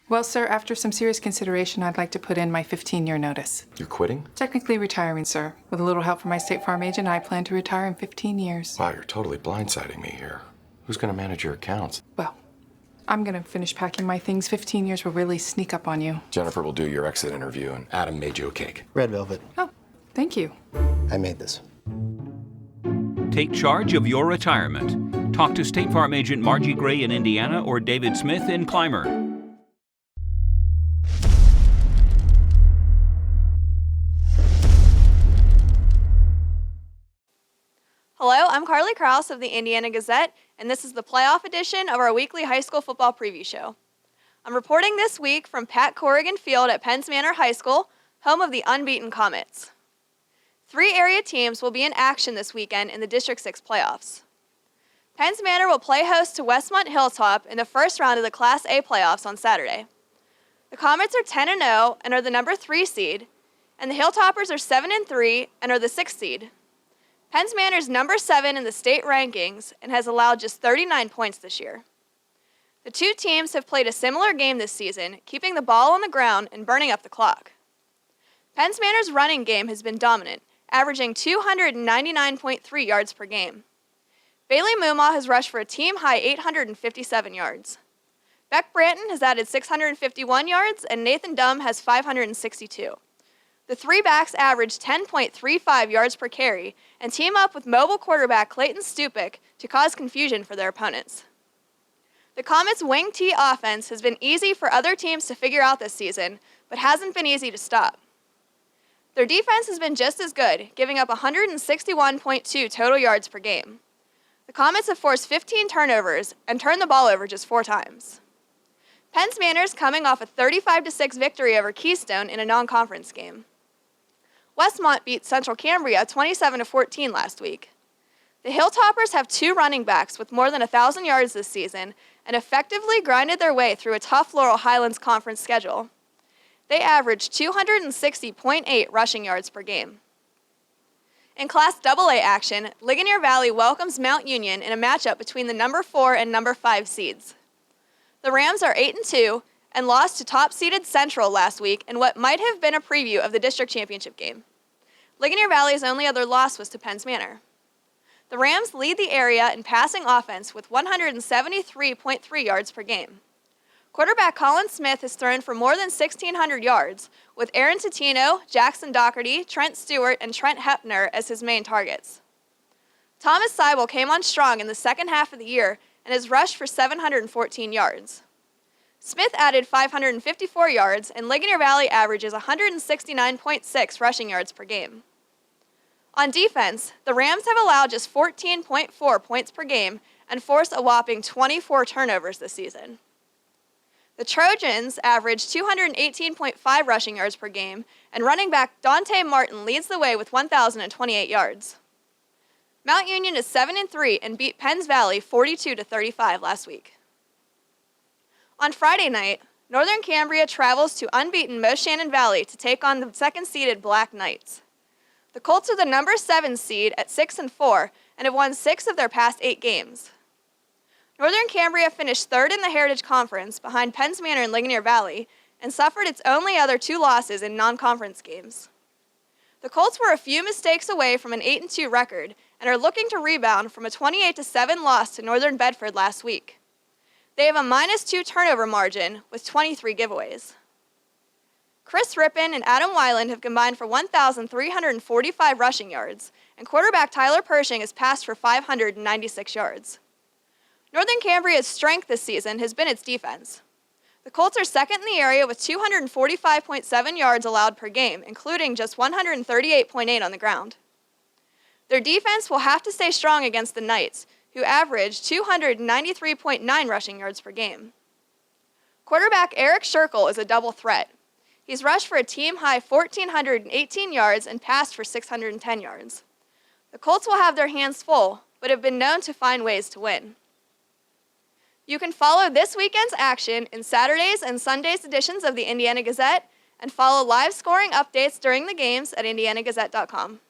Well, sir, after some serious consideration, I'd like to put in my 15-year notice. You're quitting? Technically retiring, sir. With a little help from my State Farm agent, I plan to retire in 15 years. Wow, you're totally blindsiding me here. Who's going to manage your accounts? Well, I'm going to finish packing my things. 15 years will really sneak up on you. Jennifer will do your exit interview, and Adam made you a cake. Red velvet. Oh, thank you. I made this. Take charge of your retirement. Talk to State Farm agent Margie Gray in Indiana or David Smith in Clymer. Hello, I'm Carly Krouse of the Indiana Gazette, and this is the playoff edition of our weekly high school football preview show. I'm reporting this week from Pat Corrigan Field at Penns Manor High School, home of the unbeaten Comets. 3 area teams will be in action this weekend in the District 6 playoffs. Penns Manor will play host to Westmont Hilltop in the first round of the Class A playoffs on Saturday. The Comets are 10-0 and are the number 3 seed, and the Hilltoppers are 7-3 and are the 6th seed. Penns Manor is number 7 in the state rankings and has allowed just 39 points this year. The 2 teams have played a similar game this season, keeping the ball on the ground and burning up the clock. Penns Manor's running game has been dominant, averaging 299.3 yards per game. Bailey Moomaw has rushed for a team-high 857 yards. Beck Branton has added 651 yards, and Nathan Dumm has 562. The 3 backs average 10.35 yards per carry and team up with mobile quarterback Clayton Stupik to cause confusion for their opponents. The Comets' wing T offense has been easy for other teams to figure out this season, but hasn't been easy to stop. Their defense has been just as good, giving up 161.2 total yards per game. The Comets have forced 15 turnovers and turned the ball over just 4 times. Penns Manor is coming off a 35-6 victory over Keystone in a non-conference game. Westmont beat Central Cambria 27-14 last week. The Hilltoppers have 2 running backs with more than 1,000 yards this season and effectively grinded their way through a tough Laurel Highlands Conference schedule. They averaged 260.8 rushing yards per game. In Class AA action, Ligonier Valley welcomes Mount Union in a matchup between the number 4 and number 5 seeds. The Rams are 8-2 and lost to top-seeded Central last week in what might have been a preview of the district championship game. Ligonier Valley's only other loss was to Penns Manor. The Rams lead the area in passing offense with 173.3 yards per game. Quarterback Colin Smith has thrown for more than 1,600 yards, with Aaron Totino, Jackson Doherty, Trent Stewart, and Trent Hepner as his main targets. Thomas Seibel came on strong in the second half of the year and has rushed for 714 yards. Smith added 554 yards, and Ligonier Valley averages 169.6 rushing yards per game. On defense, the Rams have allowed just 14.4 points per game and forced a whopping 24 turnovers this season. The Trojans average 218.5 rushing yards per game, and running back Dante Martin leads the way with 1,028 yards. Mount Union is 7-3 and beat Penns Valley 42-35 last week. On Friday night, Northern Cambria travels to unbeaten Moshannon Valley to take on the second-seeded Black Knights. The Colts are the number 7 seed at 6-4 and have won 6 of their past 8 games. Northern Cambria finished 3rd in the Heritage Conference behind Penns Manor and Ligonier Valley and suffered its only other 2 losses in non-conference games. The Colts were a few mistakes away from an 8-2 record and are looking to rebound from a 28-7 loss to Northern Bedford last week. They have a -2 turnover margin with 23 giveaways. Chris Rippon and Adam Weiland have combined for 1,345 rushing yards, and quarterback Tyler Pershing has passed for 596 yards. Northern Cambria's strength this season has been its defense. The Colts are second in the area with 245.7 yards allowed per game, including just 138.8 on the ground. Their defense will have to stay strong against the Knights, who averaged 293.9 rushing yards per game. Quarterback Eric Scherkel is a double threat. He's rushed for a team-high 1,418 yards and passed for 610 yards. The Colts will have their hands full, but have been known to find ways to win. You can follow this weekend's action in Saturdays and Sundays editions of the Indiana Gazette and follow live scoring updates during the games at indianagazette.com.